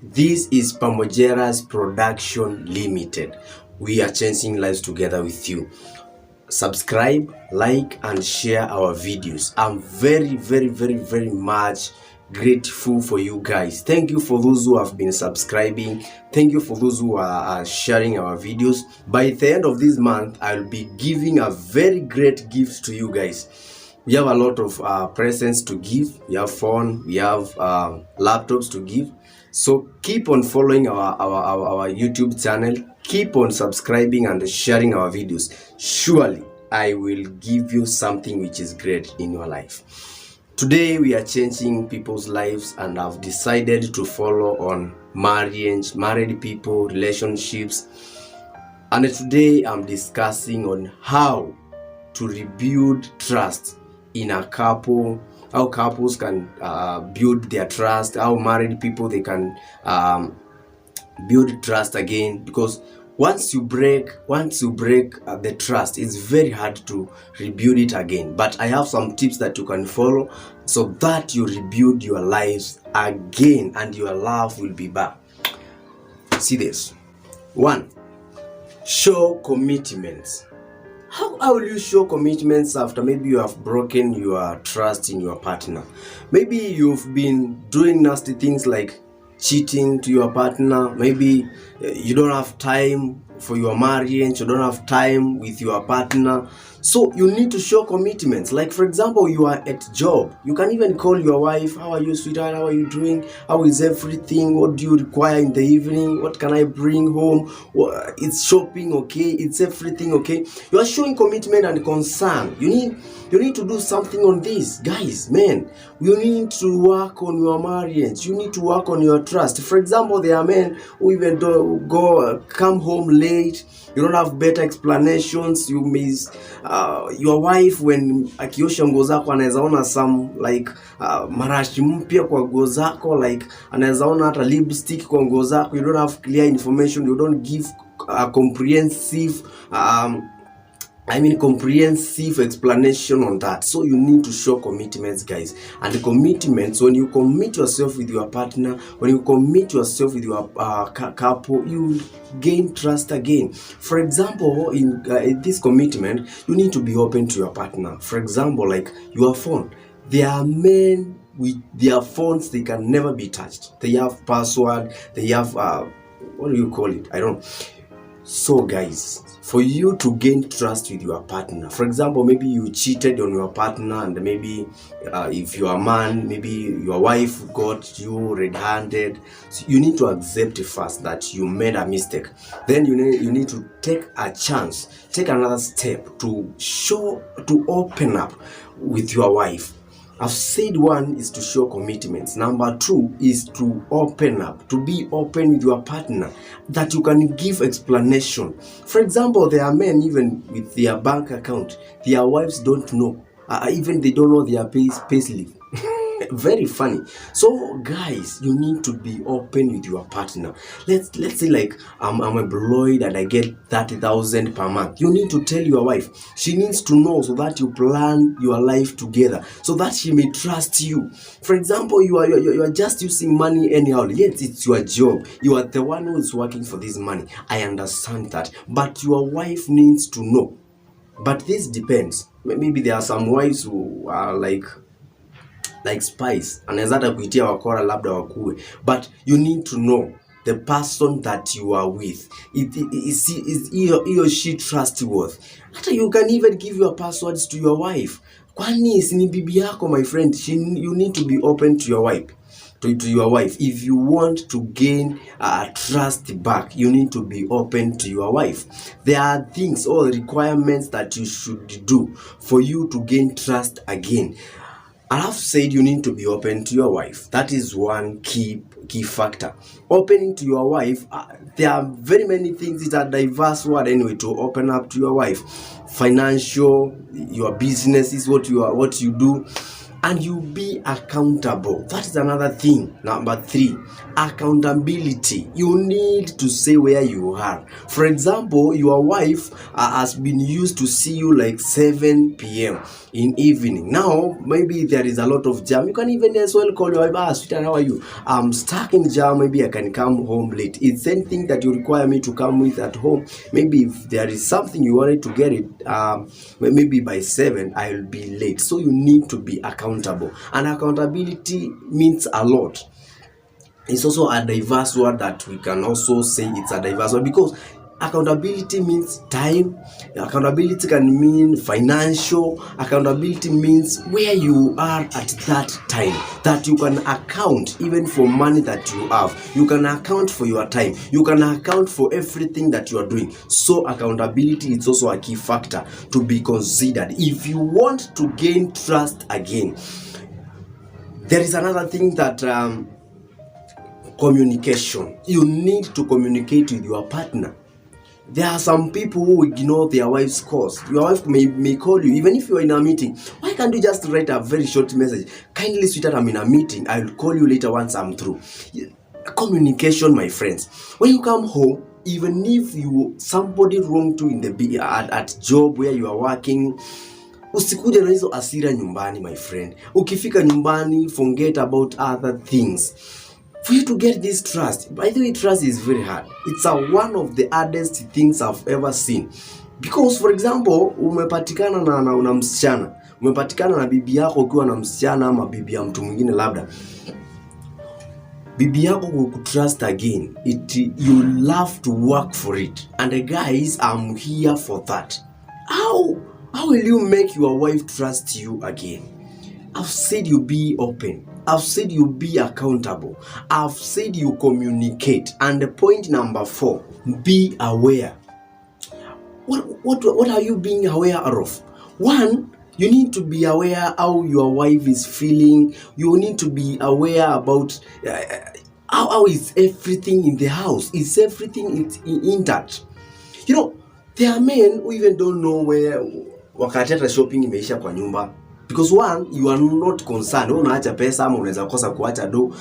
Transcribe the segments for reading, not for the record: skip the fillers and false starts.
This is Pamojera's Production Limited. We are changing lives together with you. Subscribe, like, and share our videos. I'm very much grateful for you guys. Thank you for those who have been subscribing. Thank you for those who are sharing our videos. By the end of this month, I'll be giving a very great gift to you guys. We have a lot of presents to give. We have phone, we have laptops to give. So keep on following our YouTube channel. Keep on subscribing and sharing our videos. Surely I will give you something which is great in your life. Today we are changing people's lives, and I've decided to follow on marriage, married people, relationships. And today I'm discussing on how to rebuild trust in a couple, how couples can build their trust, how married people they can build trust again, because once you break the trust, it's very hard to rebuild it again. But I have some tips that you can follow so that you rebuild your lives again and your love will be back. See this. 1. Show commitments. How will you show commitments after maybe you have broken your trust in your partner? Maybe you've been doing nasty things like cheating to your partner. Maybe you don't have time for your marriage, you don't have time with your partner. So you need to show commitments. Like, for example, you are at job. You can even call your wife. How are you, sweetheart? How are you doing? How is everything? What do you require in the evening? What can I bring home? It's shopping, okay? It's everything, okay? You are showing commitment and concern. You need to do something on this. Guys, man, you need to work on your marriage. You need to work on your trust. For example, there are men who even come home late. You don't have better explanations. You miss your wife when akiosha nguo zako anaweza ona some like marashi mpya kwa nguo zako, like anaweza ona hata lipstick kwa nguo zako. You don't have clear information. You don't give comprehensive explanation on that. So you need to show commitments, guys. And the commitments, when you commit yourself with your partner, when you commit yourself with your couple, you gain trust again. For example, in this commitment, you need to be open to your partner. For example, like your phone. There are men with their phones, they can never be touched. They have password, they have what do you call it? I don't know. So guys, for you to gain trust with your partner, for example, maybe you cheated on your partner, and maybe if you are a man, maybe your wife got you red-handed. So you need to accept first that you made a mistake. Then you need to take a chance, take another step to open up with your wife. I've said 1 is to show commitments. Number 2 is to open up, to be open with your partner, that you can give explanation. For example, there are men even with their bank account, their wives don't know. Even they don't know their payslip. Very funny. So guys, you need to be open with your partner. Let's say like I'm employed and I get 30,000 per month. You need to tell your wife. She needs to know, so that you plan your life together, so that she may trust you. For example, you are just using money anyhow. Yes, it's your job. You are the one who is working for this money. I understand that, but your wife needs to know. But this depends. Maybe there are some wives who are like spies, anaweza hata kuitia wakora labda wakue, but you need to know the person that you are with. Is he or she trustworthy? Hata you can even give your passwords to your wife. Kwani si ni bibi yako, my friend? You need to be open to your wife. To your wife. If you want to gain trust back, you need to be open to your wife. There are things or requirements that you should do for you to gain trust again. I have said you need to be open to your wife. That is one key factor. Opening to your wife, there are very many things. It's a diverse word anyway to open up to your wife. Financial, your business is what you do. and you be accountable. That is another thing. Number 3, accountability. You need to say where you are. For example, your wife has been used to see you like 7 p.m. in evening. Now maybe there is a lot of jam. You can even as well call your wife, sweetheart, how are you? I'm stuck in jam, maybe I can come home late. It's anything that you require me to come with at home. Maybe if there is something you wanted to get it, maybe by 7 I'll be late. So you need to be accountable, and accountability means a lot. It's also a diverse word that we can also say it's a diverse word, because accountability means time, accountability can mean financial, accountability means where you are at that time, that you can account even for money that you have, you can account for your time, you can account for everything that you are doing. So accountability is also a key factor to be considered if you want to gain trust again. There is another thing that communication. You need to communicate with your partner. There are some people who ignore their wife's calls. Your wife may call you, even if you are in a meeting. Why can't you just write a very short message? Kindly, sweetheart, I'm in a meeting. I'll call you later once I'm through. Communication, my friends. When you come home, even if somebody wronged you in the at job where you are working, usikuje na hizo asira nyumbani, my friend. Ukifika nyumbani, forget about other things. For you to get this trust, by the way, trust is very hard. It's one of the hardest things I've ever seen. Because for example, umepatikana na una msichana, umepatikana na bibi yako ukiwa na msichana ama bibi ya mtu mwingine labda. Bibi yako kutrust again, you love to work for it. And the guys, I'm here for that. How will you make your wife trust you again? I've said you be open. I've said you be accountable. I've said you communicate. And the point number 4, be aware. What are you being aware of? 1, you need to be aware how your wife is feeling. You need to be aware about how is everything in the house. Is everything intact? You know, there are men who even don't know where wakati hata shopping imeisha kwa nyumba. Because 1, you are not concerned. Unaacha pesa ama unaweza kosa kuacha do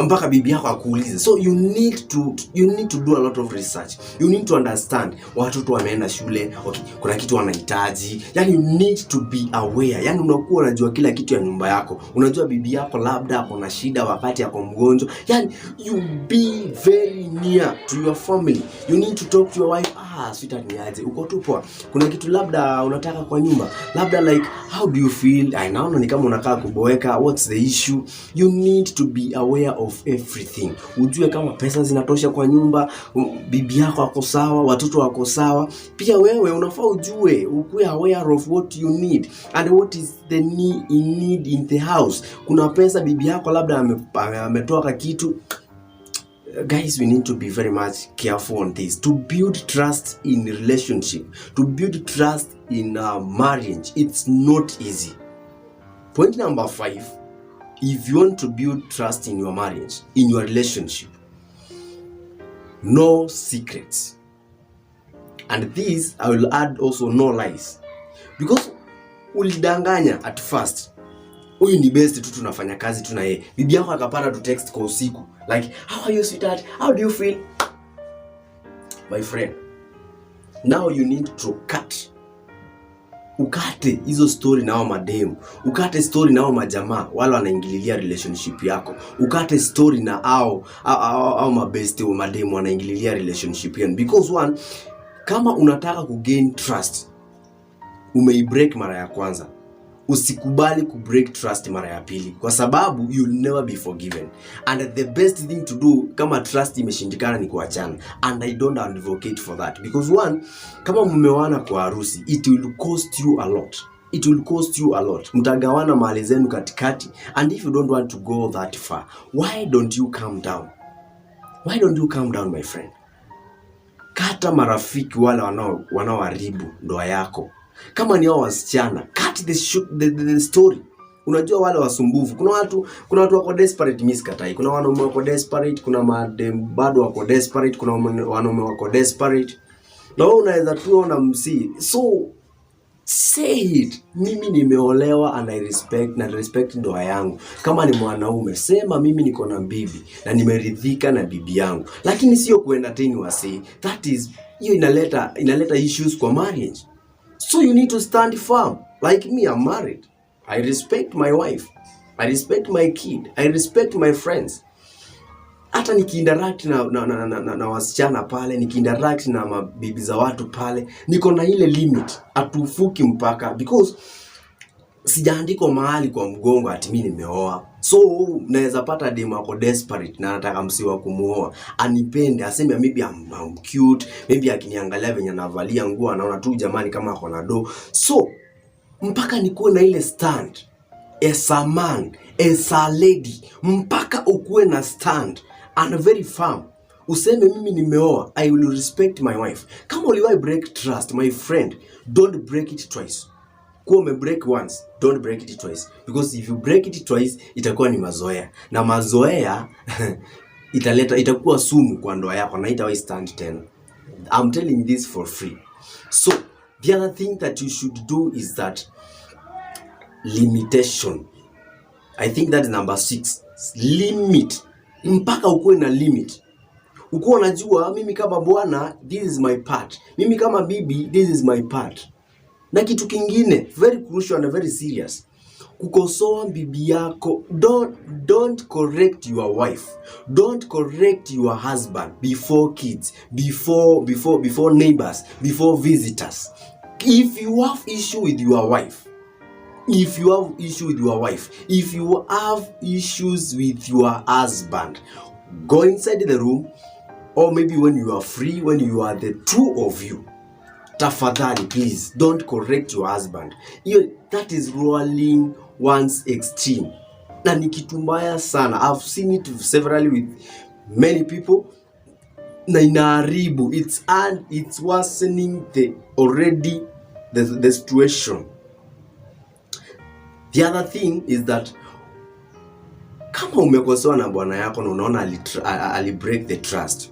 mpaka bibi yako akuulize. So you need to do a lot of research. You need to understand watoto wameenda shule, okay, kuna kitu wanahitaji. Yani you need to be aware. Yani unakuwa unajua kila kitu ya nyumba yako. Unajua bibi yako labda ako na shida wakati yako mgonjwa. Yani you be very near to your family. You need to talk to your wife. Sweetheart, niaje? Uko tu poa? Kuna kitu labda unataka kwa nyumba. Labda like, how do you feel? I naona ni kama unakaa kuboeka. What's the issue? You need to be aware of everything. Ujue kama pesa zinatosha kwa nyumba, bibi yako ako sawa, watoto wako sawa. Pia wewe unafaa ujue, ukuwe aware of what you need and what is the need in the house. Kuna pesa bibi yako labda ametoa kitu. Guys, we need to be very much careful on this. To build trust in relationship, to build trust in marriage, it's not easy. Point number 5, if you want to build trust in your marriage, in your relationship, no secrets. And this, I will add also no lies. Because ulidanganya at first. Huyu ni best tu tunafanya kazi tu na yeye. Bibi yako akapata tu text kwa usiku. Like, how are you, sweetheart? How do you feel? My friend, now you need to cut. Ukate hizo story nao mademu. Ukate story nao majamaa wala wanaingililia relationship yako. Ukate story na au mabeste wa mademu wanaingililia relationship yako. Because 1, kama unataka kugain trust, umeibreak mara ya kwanza. Usikubali kubreak trust mara ya pili, kwa sababu you'll never be forgiven. And the best thing to do kama trust imeshindikana ni kuachana. And I don't advocate for that. Because 1, kama mmeoana kwa harusi, it will cost you a lot. It will cost you a lot. Mtagawana mali zenu katikati. And if you don't want to go that far, why don't you calm down? Why don't you calm down, my friend? Kata marafiki wale wanaoharibu ndoa yako. Kama ni hao wasichana, cut the story. Unajua wale wasumbufu. Kuna watu wako desperate, miskatai. Kuna wanaume wako desperate, kuna madem bado wako desperate, kuna wanaume wako desperate. Na wewe unaweza tu ona msi. So Say it. Mimi nimeolewa and I respect ndoa yangu. Kama ni mwanaume, sema mimi niko na bibi na nimeridhika na bibi yangu. Lakini sio kuentertain wasi. That is, hiyo inaleta issues kwa marriage. So you need to stand firm. Like me, I'm married. I respect my wife. I respect my kid. I respect my friends. Hata nikiinteract na wasichana pale, nikiinteract na mabibi za watu pale, niko na ile limit, atufuki mpaka, because sijaandiko mahali kwa mgongo ati mimi nimeoa. So naweza pata demu ako desperate na nataka msiwa kumuoa, anipende, aseme maybe I'm cute, maybe akiniangalia venye navalia nguo anaona tu jamani kama ako na do. So mpaka nikuwe na ile stand as a man, as a lady, mpaka ukuwe na stand and very firm. Useme mimi nimeoa, I will respect my wife. Kama uliwahi break trust, my friend, don't break it twice. Kwa break once, don't break it twice. Because if you break it twice, itakuwa ni mazoea. Na mazoea itakuwa sumu kwa ndoa yako na itawahi stand tena. I'm telling this for free. So, the other thing that you should do is that limitation. I think that is number 6. Limit. Mpaka ukuwe na limit. Ukuwe unajua mimi kama bwana, this is my part. Mimi kama bibi, this is my part. Na kitu kingine, very crucial and very serious. Kukosoa bibi yako, don't correct your wife. Don't correct your husband before kids, before neighbors, before visitors. If you have issue with your wife, if you have issues with your husband, go inside the room, or maybe when you are free, when you are the two of you, tafadhali, please, don't correct your husband. That is rolling one's extreme. Na ni kitu mbaya sana. I've seen it severally with many people. Na inaharibu. It's worsening the situation. The other thing is that kama umekosoa na bwana yako na unaona ali break the trust.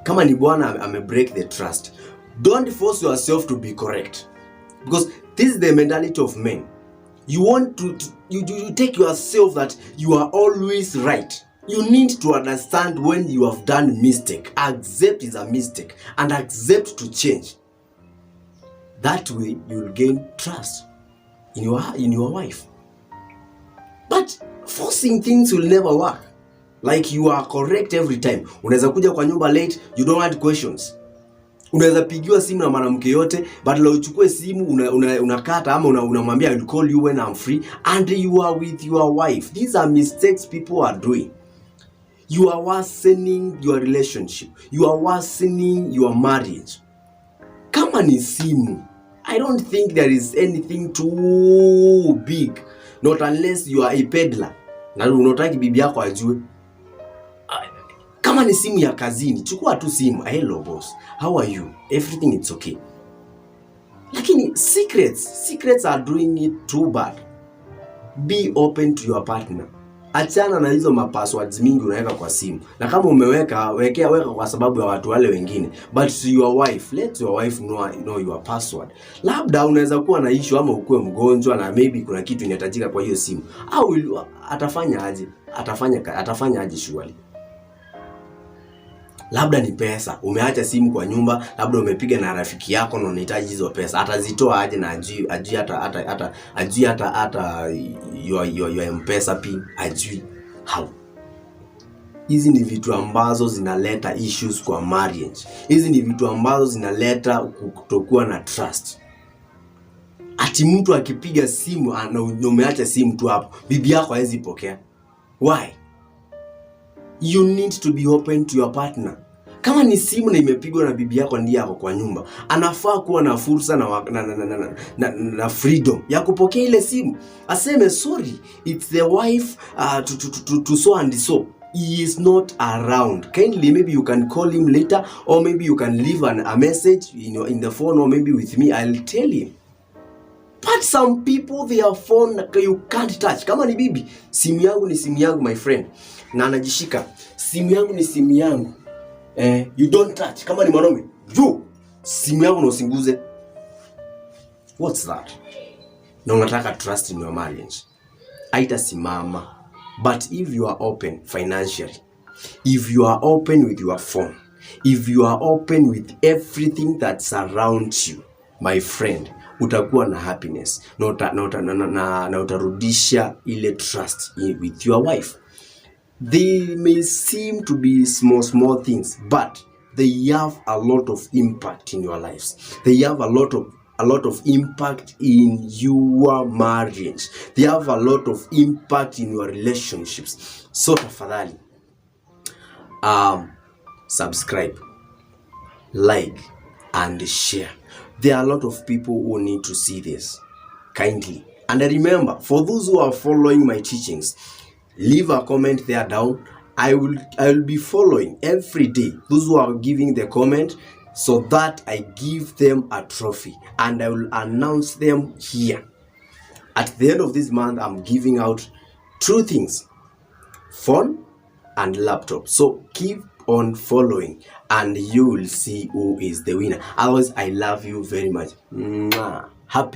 Kama ni bwana ame break the trust, don't force yourself to be correct. Because this is the mentality of men. You want to you take yourself that you are always right. You need to understand when you have done mistake. Accept is a mistake and accept to change. That way you will gain trust in your wife. But forcing things will never work. Like you are correct every time. Unaweza kuja kwa nyumba late, you don't ask questions. Unaweza pigiwa simu na mwanamke yote, but la uchukue simu unakata ama unamwambia I'll call you when I'm free, and you are with your wife. These are mistakes people are doing. You are worsening your relationship. You are worsening your marriage. Kama ni simu, I don't think there is anything too big. Not unless you are a peddler. Na unataka bibi yako ajue. Kama ni simu ya kazini, chukua tu simu. Hello boss, how are you? Everything it's okay. Lakini secrets are doing it too bad. Be open to your partner. Achana na hizo passwords mingi unaweka kwa simu. Na kama umeweka, weka kwa sababu ya watu wale wengine. But to your wife, let your wife know your password. Labda unaweza kuwa na issue ama ukue mgonjwa na maybe kuna kitu inahitajika kwa hiyo simu. Au atafanya aje? Atafanya aje surely? Labda ni pesa. Umeacha simu kwa nyumba, labda umepiga na rafiki yako na unahitaji hizo pesa. Atazitoa aje na ajui hata your M-Pesa pin, ajui how. Hizi ni vitu ambazo zinaleta issues kwa marriage. Hizi ni vitu ambazo zinaleta kutokuwa na trust. Ati mtu akipiga simu na umeacha simu tu hapo, bibi yako hawezi pokea. Why? You need to be open to your partner. Kama ni simu na imepigwa na bibi yako ndiye yako kwa nyumba, anafaa kuwa na fursa na freedom ya kupokea ile simu. Aseme sorry, it's the wife to so and so. He is not around. Kindly, maybe you can call him later, or maybe you can leave a message in the phone, or maybe with me, I'll tell him. But some people, their phone you can't touch. Kama ni bibi, simu yangu ni simu yangu, my friend. Na anajishika, simu yangu ni simu yangu. You don't touch. Kama ni mwanaume, simu yangu na usinguze. What's that? na unataka trust in your marriage, haitasimama. But if you are open financially, if you are open with your phone, if you are open with everything that surrounds you, my friend, utakuwa na happiness na utarudisha ile trust with your wife. They may seem to be small things, but they have a lot of impact in your lives. They have a lot of impact in your marriage. They have a lot of impact in your relationships. So tafadhali, subscribe, like, and share. There are a lot of people who need to see this. Kindly. And remember, for those who are following my teachings, leave a comment there down. I will be following every day those who are giving the comment, so that I give them a trophy and I will announce them here. At the end of this month, I'm giving out 2 things: phone and laptop. So keep on following and you will see who is the winner. Otherwise, I love you very much. Happy